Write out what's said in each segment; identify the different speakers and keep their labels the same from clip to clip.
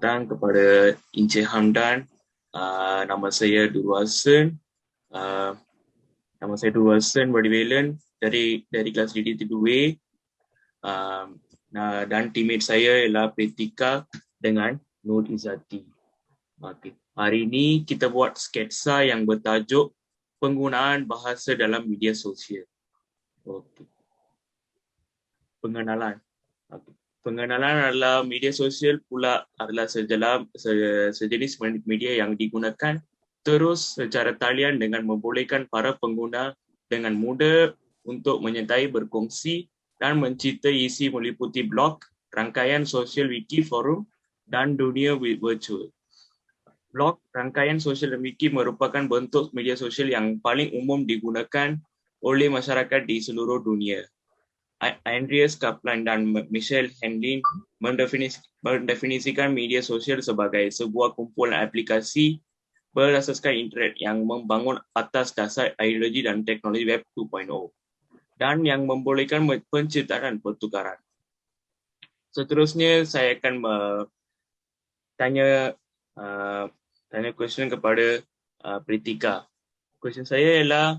Speaker 1: datang kepada Encik Hamdan. Nama saya Durul Hassan. Nama saya Durul Hassan Badivelan dari kelas DD2A. Dan teammate saya ialah Pretika dengan Nur Izzati. Okay. Hari ini kita buat sketsa yang bertajuk penggunaan bahasa dalam media sosial. Okay. Pengenalan. Okay. Pengenalan adalah media sosial pula adalah sejenis media yang digunakan terus secara talian dengan membolehkan para pengguna dengan mudah untuk menyertai, berkongsi dan mencintai isi meliputi blog, rangkaian sosial, wiki, forum dan dunia virtual. Blog, rangkaian sosial dan wiki merupakan bentuk media sosial yang paling umum digunakan oleh masyarakat di seluruh dunia. Andreas Kaplan dan Michelle Handlin mendefinisikan media sosial sebagai sebuah kumpulan aplikasi berasaskan internet yang membangun atas dasar ideologi dan teknologi Web 2.0 dan yang membolehkan penciptaan pertukaran. Seterusnya saya akan tanya question kepada Pritika. Question saya ialah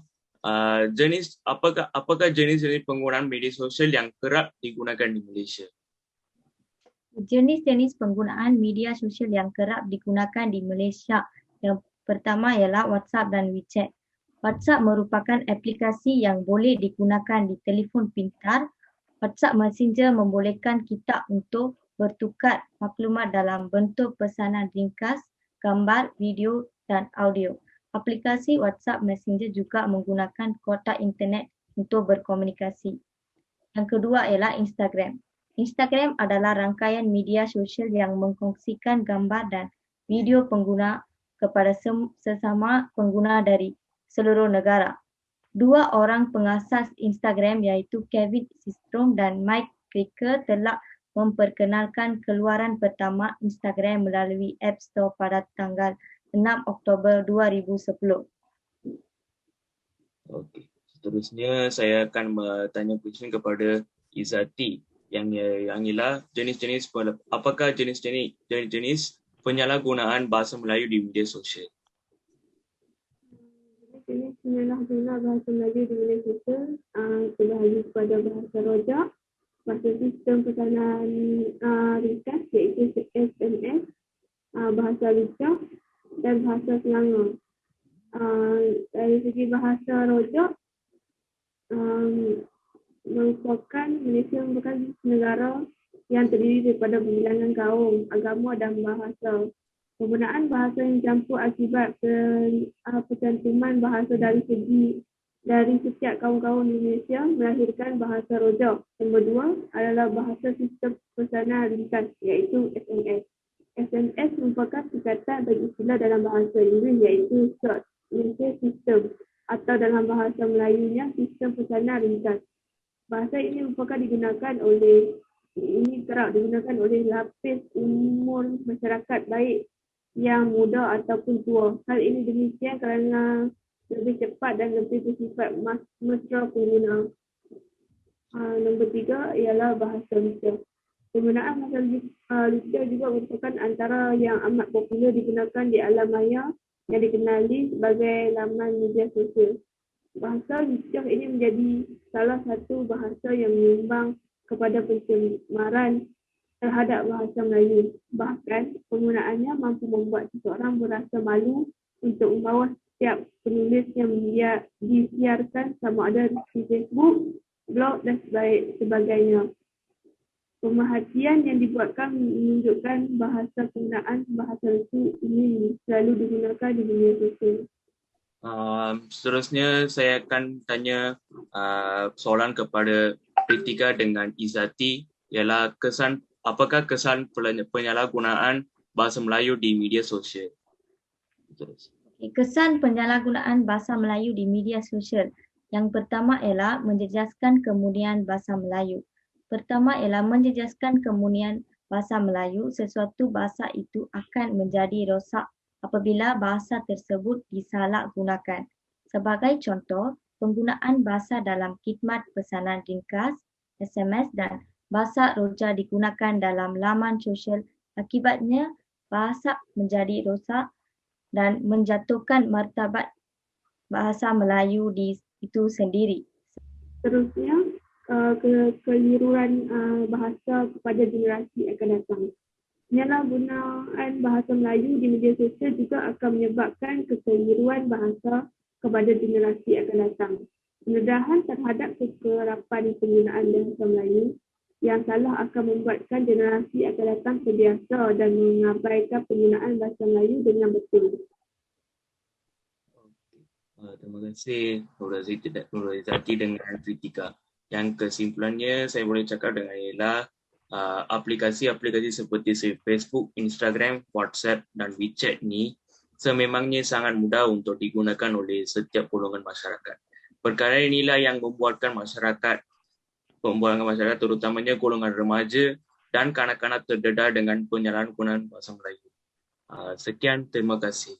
Speaker 1: apakah jenis-jenis penggunaan media sosial yang kerap digunakan di Malaysia?
Speaker 2: Jenis-jenis penggunaan media sosial yang kerap digunakan di Malaysia. Yang pertama ialah WhatsApp dan WeChat. WhatsApp merupakan aplikasi yang boleh digunakan di telefon pintar. WhatsApp Messenger membolehkan kita untuk bertukar maklumat dalam bentuk pesanan ringkas, gambar, video dan audio. Aplikasi WhatsApp Messenger juga menggunakan kuota internet untuk berkomunikasi. Yang kedua ialah Instagram. Instagram adalah rangkaian media sosial yang mengkongsikan gambar dan video pengguna kepada sesama pengguna dari seluruh negara. Dua orang pengasas Instagram iaitu Kevin Systrom dan Mike Krieger telah memperkenalkan keluaran pertama Instagram melalui App Store pada tanggal 6 Oktober 2010.
Speaker 1: Okey. Seterusnya saya akan bertanya question kepada Izzati yang ialah apakah jenis-jenis penyalahgunaan bahasa Melayu di media sosial?
Speaker 3: Jenis penyalahguna bahasa Melayu di media sosial terbahagi kepada bahasa rojak, bahasa sistem pesanan ringkas iaitu SMS, bahasa bijak dan bahasa Selangor. Dari segi bahasa rojak, Malaysia merupakan negara yang terdiri daripada berbilangan kaum, agama dan bahasa. Penggunaan bahasa yang campur akibat pencantuman bahasa dari setiap kaum-kaum di Malaysia melahirkan bahasa rojak. Nombor dua adalah bahasa sistem pesanan ringkas iaitu SMS. SMS merupakan singkatan bagi istilah dalam bahasa Inggeris iaitu short message system atau dalam bahasa Melayunya sistem pesanan ringkas. Bahasa ini kerap digunakan oleh lapis umur masyarakat baik yang muda ataupun tua. Hal ini demikian kerana lebih cepat dan lebih bersifat mesra pengguna. Nombor tiga ialah bahasa lidah. Penggunaan bahasa lidah juga merupakan antara yang amat popular digunakan di alam maya yang dikenali sebagai laman media sosial. Bahasa lidah ini menjadi salah satu bahasa yang menyumbang kepada pencemaran terhadap bahasa Melayu. Bahkan, penggunaannya mampu membuat seseorang berasa malu untuk membawa setiap penulis yang disiarkan sama ada di Facebook, blog dan sebagainya. Pemerhatian yang dibuatkan menunjukkan penggunaan bahasa itu ini selalu digunakan di media sosial.
Speaker 1: Seterusnya saya akan tanya soalan kepada Pritika dengan Izzati ialah apakah kesan penyalahgunaan bahasa Melayu di media sosial?
Speaker 2: Kesan penyalahgunaan bahasa Melayu di media sosial. Yang pertama ialah menjejaskan kemudian bahasa Melayu. Pertama ialah menjejaskan kemudian bahasa Melayu, sesuatu bahasa itu akan menjadi rosak apabila bahasa tersebut disalahgunakan. Sebagai contoh, penggunaan bahasa dalam khidmat pesanan ringkas, SMS dan bahasa roja digunakan dalam laman sosial. Akibatnya, bahasa menjadi rosak dan menjatuhkan martabat bahasa Melayu itu sendiri.
Speaker 3: Seterusnya, kekeliruan bahasa kepada generasi akan datang. Penyalahgunaan bahasa Melayu di media sosial juga akan menyebabkan kekeliruan bahasa kepada generasi akan datang. Pendedahan terhadap kekerapan penggunaan bahasa Melayu yang salah akan membuatkan generasi akan datang terbiasa dan mengabaikan penggunaan bahasa Melayu dengan betul.
Speaker 1: Terima kasih Nur Izzati dengan Kritika. Yang kesimpulannya saya boleh cakap dengan ialah aplikasi-aplikasi seperti Facebook, Instagram, WhatsApp dan WeChat ni sememangnya sangat mudah untuk digunakan oleh setiap golongan masyarakat. Perkara inilah yang membuatkan masyarakat terutamanya golongan remaja dan kanak-kanak terdedah dengan penyalahgunaan bahasa Melayu. Sekian, terima kasih.